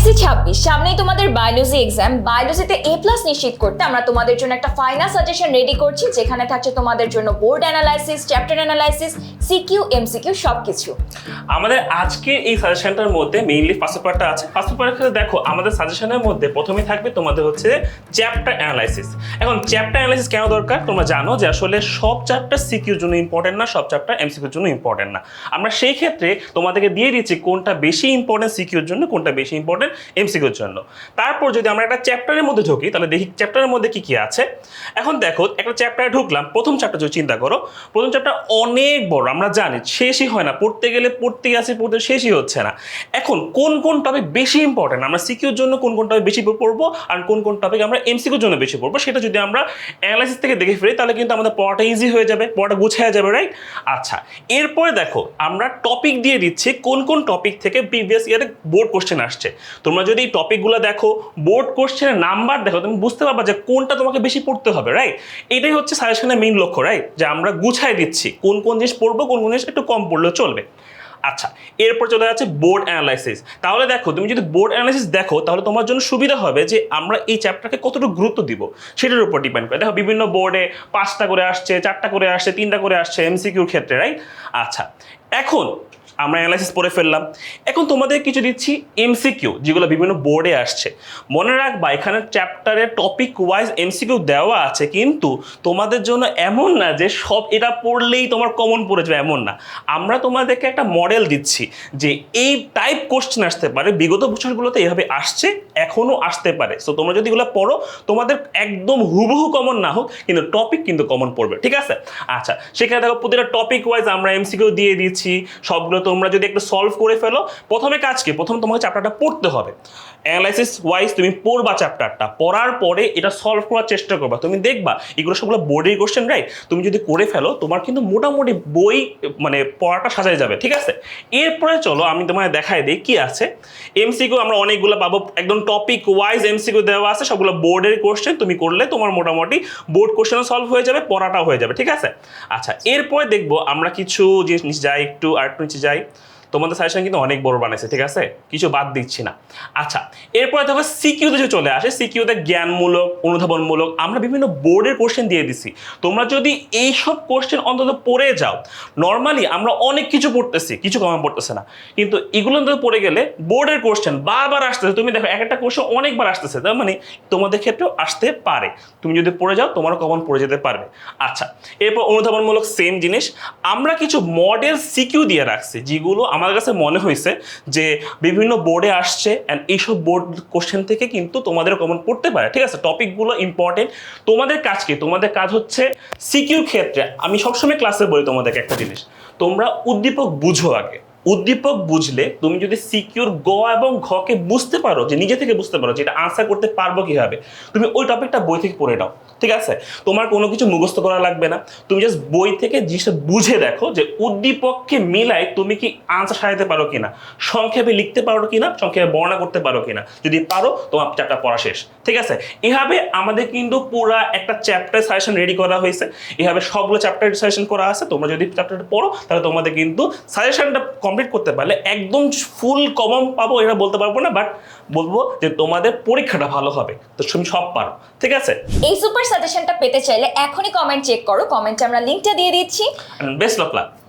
SSC 26 সামনেই তোমাদের biology exam. বায়োলজিতে A+ নিশ্চিত করতে আমরা তোমাদের জন্য একটা ফাইনাল সাজেশন রেডি করছি, যেখানে থাকছে তোমাদের জন্য board analysis, chapter analysis, CQ, MCQ সবকিছু। আমাদের আজকে এই সাজেশনটার মধ্যে মেইনলি ফার্স্ট পার্টটা আছে। ফার্স্ট পার্টে দেখো আমাদের সাজেশনের মধ্যে প্রথমেই থাকবে তোমাদের হচ্ছে চ্যাপ্টার অ্যানালাইসিস। এখন চ্যাপ্টার অ্যানালাইসিস কেন দরকার? তোমরা জানো যে আসলে সব চ্যাপ্টার সিকিউর জন্য ইম্পর্টেন্ট না, সব চ্যাপ্টার এমসিকিউর জন্য ইম্পর্টেন্ট না। আমরা সেই ক্ষেত্রে তোমাদেরকে দিয়ে দিচ্ছি কোনটা বেশি ইম্পর্টেন্ট সিকিউর জন্য, কোনটা বেশি ইম্পর্টেন্ট এমসিকিউর জন্য। তারপর যদি আমরা একটা চ্যাপ্টারের মধ্যে ঢুকি তাহলে দেখি চ্যাপ্টারের মধ্যে কি কি আছে। এখন দেখো একটা চ্যাপ্টারে ঢুকলাম, প্রথম চ্যাপ্টার যদি চিন্তা করো, প্রথম চ্যাপ্টার অনেক বড়, আমরা জানি শেষই হয় না, পড়তে গেলে পড়তেই আছে, পড়তে শেষই হচ্ছে না। এখন কোন কোন টপিক বেশি ইম্পর্টেন্ট, আমরা সিকিউর জন্য কোন কোন টপিক বেশি পড়বো আর কোন কোন টপিক আমরা এমসিকিউর জন্য বেশি পড়বো, সেটা যদি আমরা অ্যানালাইসিস থেকে দেখে ফেলি তাহলে কিন্তু আমাদের পড়াটা ইজি হয়ে যাবে, পড়াটা গুছিয়ে যাবে, রাইট? আচ্ছা, এরপরে দেখো আমরা টপিক দিয়ে দিচ্ছি কোন কোন টপিক থেকে প্রিভিয়াস ইয়ারে বোর্ড কোশ্চেন আসছে। তোমরা যদি এই টপিকগুলো দেখো, বোর্ড কোশ্চেনের নাম্বার দেখো, তুমি বুঝতে পারবা যে কোনটা তোমাকে বেশি পড়তে হবে, রাইট? এটাই হচ্ছে সাজেশনের মেইন লক্ষ্য, রাইট? যে আমরা গুছাই দিচ্ছি কোন কোন জিনিস পড়বো, কোন কোন জিনিস একটু কম পড়লেও চলবে। আচ্ছা, এরপর চলে যাচ্ছে বোর্ড অ্যানালাইসিস। তাহলে দেখো তুমি যদি বোর্ড অ্যানালাইসিস দেখো তাহলে তোমার জন্য সুবিধা হবে যে আমরা এই চ্যাপ্টারকে কতটুকু গুরুত্ব দিব সেটার উপর ডিপেন্ড করে। দেখো বিভিন্ন বোর্ডে 5টা করে আসছে, 4টা করে আসছে, 3টা করে আসছে এমসিকিউর ক্ষেত্রে, রাইট? আচ্ছা, এখন আমরা অ্যানালাইসিস পড়ে ফেললাম, এখন তোমাদের কিছু দিচ্ছি এমসিকিউ যেগুলো বিভিন্ন বোর্ডে আসছে। মনে রাখবা এখানে চ্যাপ্টারে টপিক ওয়াইজ এমসিকিউ দেওয়া আছে, কিন্তু তোমাদের জন্য এমন না যে সব এটা পড়লেই তোমার কমন পড়ে যাবে, এমন না। আমরা তোমাদেরকে একটা মডেল দিচ্ছি যে এই টাইপ কোশ্চেন আসতে পারে, বিগত বছরগুলোতে এভাবে আসছে, এখনও আসতে পারে। সো তোমরা যদি এগুলো পড়ো তোমাদের একদম হুবহু কমন না হোক কিন্তু টপিক কিন্তু কমন পড়বে, ঠিক আছে? আচ্ছা, সেখানে দেখো প্রতিটা টপিক ওয়াইজ আমরা এমসিকিউ দিয়ে দিচ্ছি, সবগুলো তোমরা যদি একটু সলভ করে ফেলো। প্রথমে কাজ কি, প্রথম তোমাকে চ্যাপ্টারটা পড়তে হবে, অ্যানালাইসিস ওয়াইজ তুমি পড়বা চ্যাপ্টারটা, পড়ার পরে এটা সলভ করার চেষ্টা করবা। তুমি দেখবা এগুলো সবগুলো বোর্ডের কোশ্চেন, রাইট? তুমি যদি করে ফেলো তোমার কিন্তু মোটামুটি বই মানে পড়াটা সাজাই যাবে, ঠিক আছে? এরপরে চলো আমি তোমায় দেখাই দিই কি আছে। এমসিকিউ আমরা অনেকগুলো পাবো, একদম টপিক ওয়াইজ এমসিকিউ দেওয়া আছে, সবগুলো বোর্ডের কোশ্চেন। তুমি করলে তোমার মোটামুটি বোর্ড কোশ্চেনও সলভ হয়ে যাবে, পড়াটাও হয়ে যাবে, ঠিক আছে? আচ্ছা, এরপরে দেখবো আমরা কিছু জিনিস যাই, একটু আর একটু নিচে যাই। তোমাদের সাজেশন কিন্তু অনেক বড় বানাইছে, ঠিক আছে? কিছু বাদ দিচ্ছি না। আচ্ছা, এরপরে দেখো সিকিউতে যে চলে আসে, সিকিউতে জ্ঞানমূলক, অনুধাবনমূলক আমরা বিভিন্ন বোর্ডের কোশ্চেন দিয়ে দিছি। তোমরা যদি এইসব কোশ্চেন অন্তত পড়ে যাও, নর্মালি আমরা অনেক কিছু পড়তেছি, কিছু কমন পড়তেছে না, কিন্তু এগুলো অন্তত পড়ে গেলে বোর্ডের কোশ্চেন বারবার আসতেছে। তুমি দেখো এক একটা কোশ্চেন অনেকবার আসতেছে, তার মানে তোমাদের ক্ষেত্রেও আসতে পারে। তুমি যদি পড়ে যাও তোমারও কমন পড়ে যেতে পারবে। আচ্ছা, এরপর অনুধাবনমূলক সেম জিনিস, আমরা কিছু মডেল সিকিউ দিয়ে রাখছি যেগুলো আমার কাছে মনে হয়েছে যে বিভিন্ন বোর্ডে আসছে, অ্যান্ড এইসব বোর্ড কোশ্চেন থেকে কিন্তু তোমাদের কমন পড়তে পারে, ঠিক আছে? টপিকগুলো ইম্পর্টেন্ট। তোমাদের কাজ কি? তোমাদের কাজ হচ্ছে সিকিউর ক্ষেত্রে আমি সবসময় ক্লাসে বলি তোমাদেরকে একটা জিনিস, তোমরা উদ্দীপক বুঝো আগে। উদ্দীপক বুঝলে তুমি যদি সিকিউর গ এবং ঘকে বুঝতে পারো, যে নিজে থেকে বুঝতে পারো যে এটা আনসার করতে পারবো কিভাবে, তুমি ওই টপিকটা বই থেকে পড়ে নাও, ঠিক আছে? তোমার কোনো কিছু মুখস্থ করা লাগবে না, তুমি জাস্ট বই থেকে জিনিসটা বুঝে দেখো যে উদ্দীপককে মিলাই তুমি কি আনসার সাজাতে পারো কিনা, সংক্ষেপে লিখতে পারো কিনা, সংক্ষেপে বর্ণনা করতে পারো কিনা। যদি পারো তোমার চ্যাপ্টার পড়া শেষ, ঠিক আছে? এভাবে আমাদের কিন্তু পুরা একটা চ্যাপ্টার সাজেশন রেডি করা হয়েছে, এভাবে সবগুলো চ্যাপ্টার সাজেশন করা আছে। তোমরা যদি চ্যাপ্টারটা পড়ো তাহলে তোমাদের কিন্তু সাজেশনটা কমপ্লিট করতে পারলে একদম ফুল কমন পাবো এটা বলতে পারবো না, বাট বলবো যে তোমাদের পরীক্ষাটা ভালো হবে, তো তুমি সব পারো, ঠিক আছে? এই সুপার সাজেশনটা পেতে চাইলে এখনই কমেন্ট চেক করো, কমেন্টে আমরা লিংকটা দিয়ে দিচ্ছি। Best of luck.